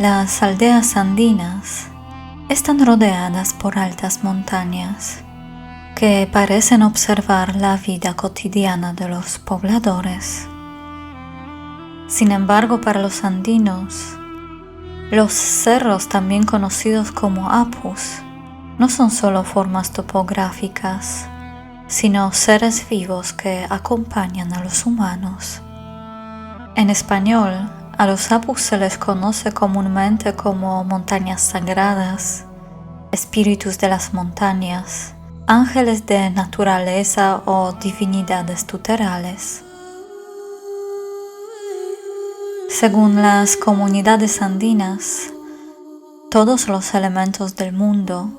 Las aldeas andinas están rodeadas por altas montañas que parecen observar la vida cotidiana de los pobladores. Sin embargo, para los andinos, los cerros, también conocidos como apus, no son solo formas topográficas, sino seres vivos que acompañan a los humanos. En español, a los apus se les conoce comúnmente como montañas sagradas, espíritus de las montañas, ángeles de naturaleza o divinidades tutelares. Según las comunidades andinas, todos los elementos del mundo,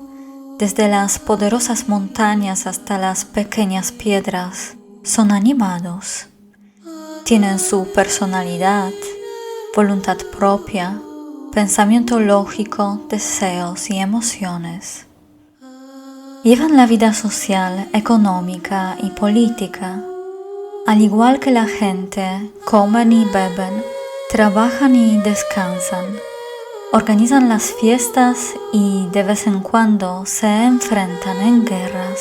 desde las poderosas montañas hasta las pequeñas piedras, son animados. Tienen su personalidad, voluntad propia, pensamiento lógico, deseos y emociones. Llevan la vida social, económica y política. Al igual que la gente, comen y beben, trabajan y descansan, organizan las fiestas y de vez en cuando se enfrentan en guerras.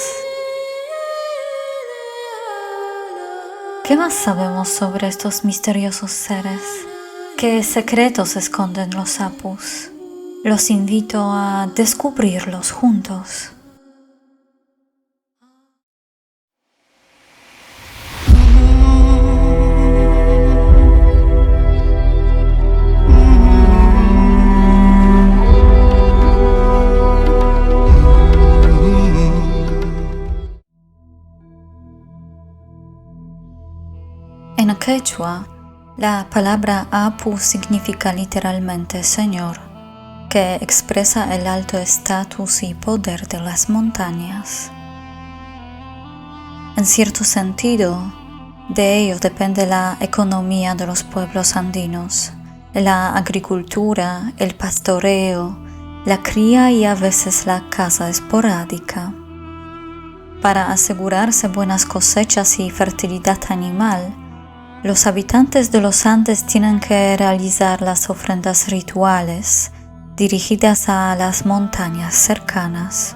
¿Qué más sabemos sobre estos misteriosos seres? ¿Qué secretos esconden los apus? Los invito a descubrirlos juntos. En quechua, la palabra apu significa literalmente Señor, que expresa el alto estatus y poder de las montañas. En cierto sentido, de ello depende la economía de los pueblos andinos, la agricultura, el pastoreo, la cría y a veces la caza esporádica. Para asegurarse buenas cosechas y fertilidad animal, los habitantes de los Andes tienen que realizar las ofrendas rituales dirigidas a las montañas cercanas.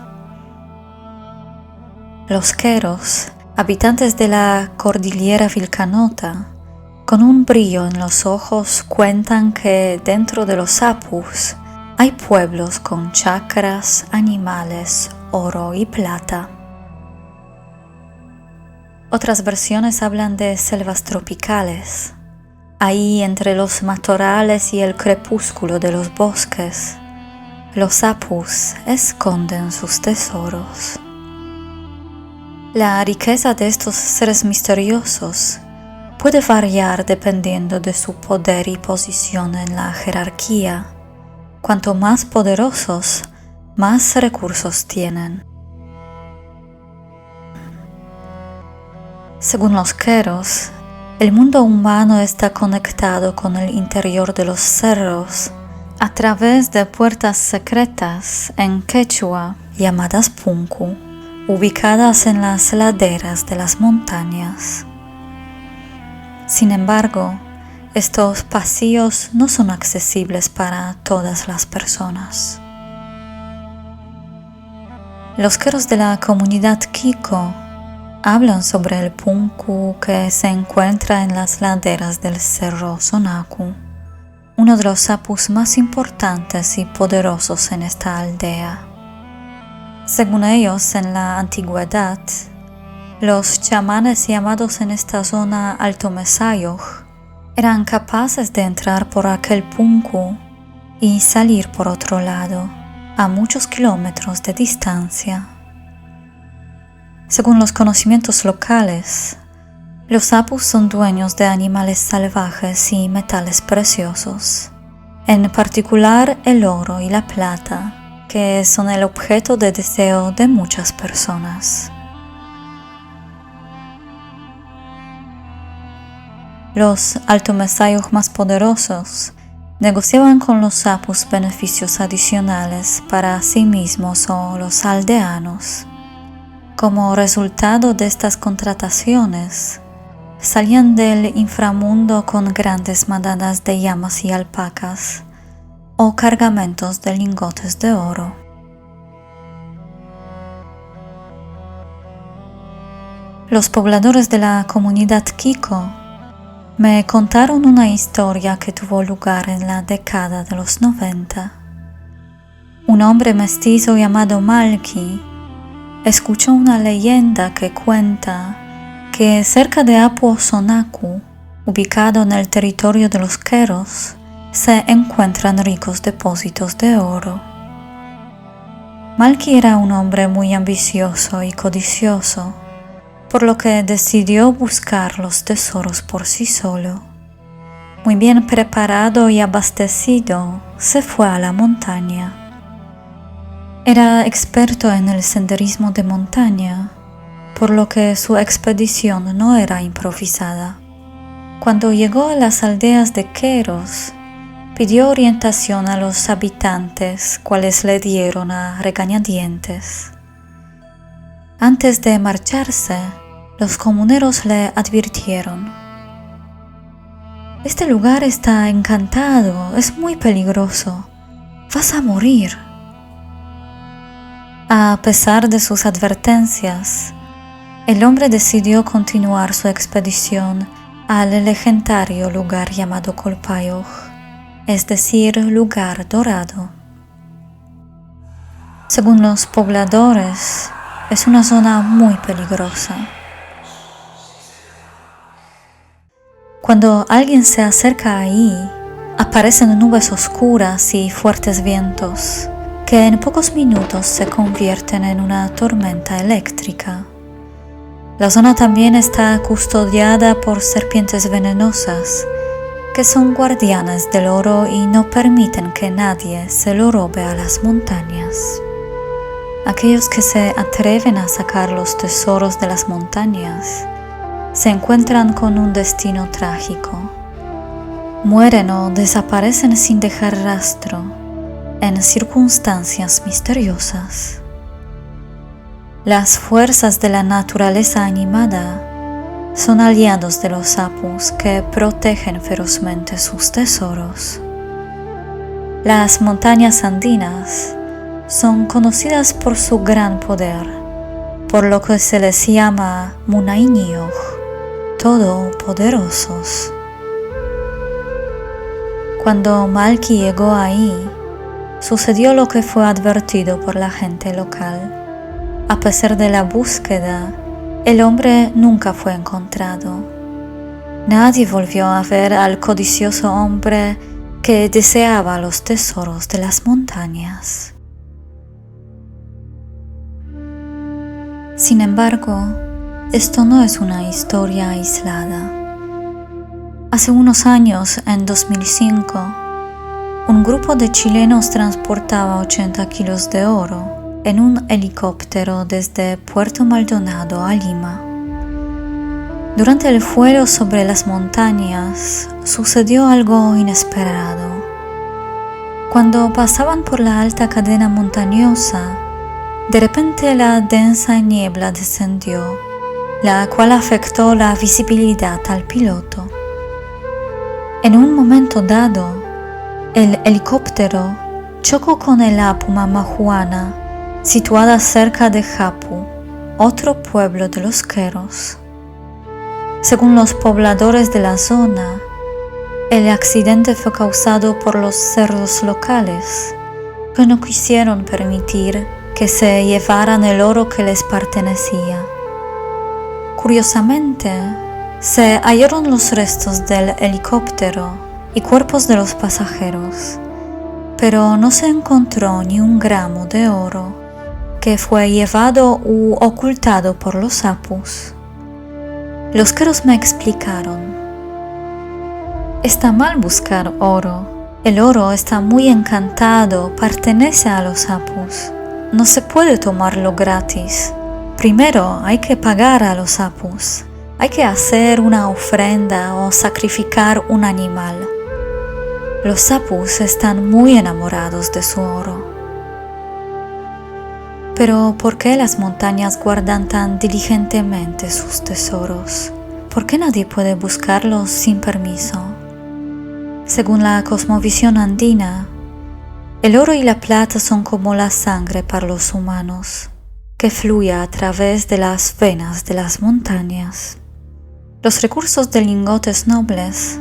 Los queros, habitantes de la cordillera Vilcanota, con un brillo en los ojos cuentan que dentro de los apus hay pueblos con chacras, animales, oro y plata. Otras versiones hablan de selvas tropicales. Ahí, entre los matorrales y el crepúsculo de los bosques, los apus esconden sus tesoros. La riqueza de estos seres misteriosos puede variar dependiendo de su poder y posición en la jerarquía. Cuanto más poderosos, más recursos tienen. Según los queros, el mundo humano está conectado con el interior de los cerros a través de puertas secretas en quechua llamadas punku, ubicadas en las laderas de las montañas. Sin embargo, estos pasillos no son accesibles para todas las personas. Los queros de la comunidad Kiko hablan sobre el punku que se encuentra en las laderas del cerro Sonacu, uno de los apus más importantes y poderosos en esta aldea. Según ellos, en la antigüedad, los chamanes llamados en esta zona Alto Mesayoc eran capaces de entrar por aquel punku y salir por otro lado, a muchos kilómetros de distancia. Según los conocimientos locales, los apus son dueños de animales salvajes y metales preciosos, en particular el oro y la plata, que son el objeto de deseo de muchas personas. Los Alto Mesayoc más poderosos negociaban con los apus beneficios adicionales para sí mismos o los aldeanos. Como resultado de estas contrataciones, salían del inframundo con grandes manadas de llamas y alpacas, o cargamentos de lingotes de oro. Los pobladores de la comunidad Kiko me contaron una historia que tuvo lugar en la década de los 90. Un hombre mestizo llamado Malki escuchó una leyenda que cuenta que cerca de Apu-Sonaku, ubicado en el territorio de los Queros, se encuentran ricos depósitos de oro. Malki era un hombre muy ambicioso y codicioso, por lo que decidió buscar los tesoros por sí solo. Muy bien preparado y abastecido, se fue a la montaña. Era experto en el senderismo de montaña, por lo que su expedición no era improvisada. Cuando llegó a las aldeas de Queros, pidió orientación a los habitantes, cuales le dieron a regañadientes. Antes de marcharse, los comuneros le advirtieron: «Este lugar está encantado, es muy peligroso, vas a morir». A pesar de sus advertencias, el hombre decidió continuar su expedición al legendario lugar llamado Colpayoj, es decir, lugar dorado. Según los pobladores, es una zona muy peligrosa. Cuando alguien se acerca ahí, aparecen nubes oscuras y fuertes vientos, que en pocos minutos se convierten en una tormenta eléctrica. La zona también está custodiada por serpientes venenosas, que son guardianes del oro y no permiten que nadie se lo robe a las montañas. Aquellos que se atreven a sacar los tesoros de las montañas se encuentran con un destino trágico. Mueren o desaparecen sin dejar rastro, en circunstancias misteriosas. Las fuerzas de la naturaleza animada son aliados de los apus que protegen ferozmente sus tesoros. Las montañas andinas son conocidas por su gran poder, por lo que se les llama Munayniyoj, todopoderosos. Cuando Malki llegó ahí, sucedió lo que fue advertido por la gente local. A pesar de la búsqueda, el hombre nunca fue encontrado. Nadie volvió a ver al codicioso hombre que deseaba los tesoros de las montañas. Sin embargo, esto no es una historia aislada. Hace unos años, en 2005, un grupo de chilenos transportaba 80 kilos de oro en un helicóptero desde Puerto Maldonado a Lima. Durante el vuelo sobre las montañas sucedió algo inesperado. Cuando pasaban por la alta cadena montañosa, de repente la densa niebla descendió, la cual afectó la visibilidad al piloto. En un momento dado, el helicóptero chocó con el Apu Mamajuana, situada cerca de Hapu, otro pueblo de los Queros. Según los pobladores de la zona, el accidente fue causado por los cerdos locales, que no quisieron permitir que se llevaran el oro que les pertenecía. Curiosamente, se hallaron los restos del helicóptero y cuerpos de los pasajeros, pero no se encontró ni un gramo de oro, que fue llevado u ocultado por los apus. Los Queros me explicaron: está mal buscar oro. El oro está muy encantado, pertenece a los apus. No se puede tomarlo gratis. Primero hay que pagar a los apus. Hay que hacer una ofrenda o sacrificar un animal. Los apus están muy enamorados de su oro. Pero ¿por qué las montañas guardan tan diligentemente sus tesoros? ¿Por qué nadie puede buscarlos sin permiso? Según la cosmovisión andina, El oro y la plata son como la sangre para los humanos, que fluye a través de las venas de las montañas. Los recursos de lingotes nobles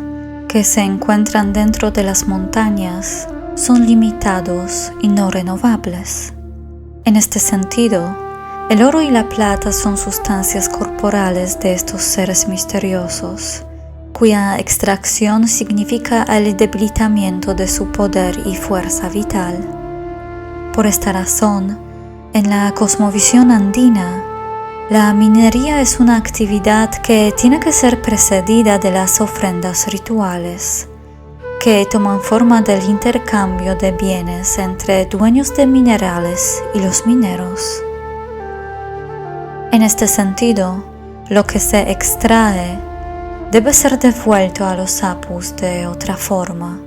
que se encuentran dentro de las montañas son limitados y no renovables. En este sentido, el oro y la plata son sustancias corporales de estos seres misteriosos, cuya extracción significa el debilitamiento de su poder y fuerza vital. Por esta razón, en la cosmovisión andina, la minería es una actividad que tiene que ser precedida de las ofrendas rituales, que toman forma del intercambio de bienes entre dueños de minerales y los mineros. En este sentido, lo que se extrae debe ser devuelto a los apus de otra forma,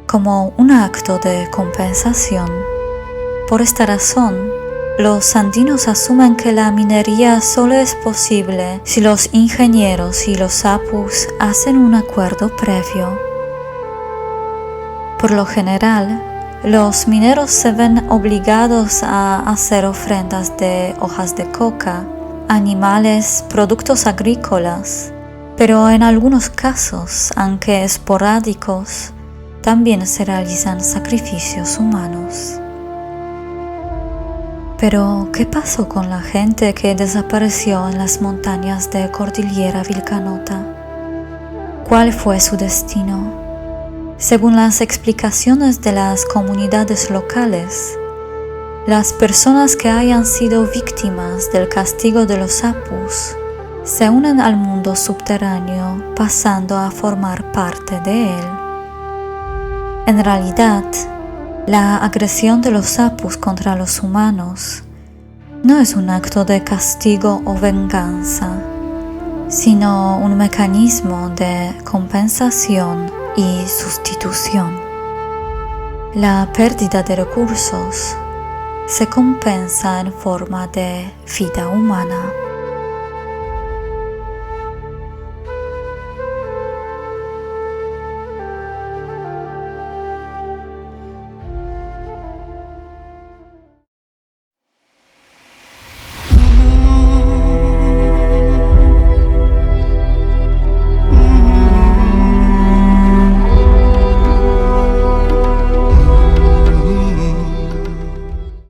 como un acto de compensación. Por esta razón, los andinos asumen que la minería solo es posible si los ingenieros y los apus hacen un acuerdo previo. Por lo general, los mineros se ven obligados a hacer ofrendas de hojas de coca, animales, productos agrícolas, pero en algunos casos, aunque esporádicos, también se realizan sacrificios humanos. Pero, ¿qué pasó con la gente que desapareció en las montañas de Cordillera Vilcanota? ¿Cuál fue su destino? Según las explicaciones de las comunidades locales, las personas que hayan sido víctimas del castigo de los apus se unen al mundo subterráneo pasando a formar parte de él. En realidad, la agresión de los apus contra los humanos no es un acto de castigo o venganza, sino un mecanismo de compensación y sustitución. La pérdida de recursos se compensa en forma de vida humana.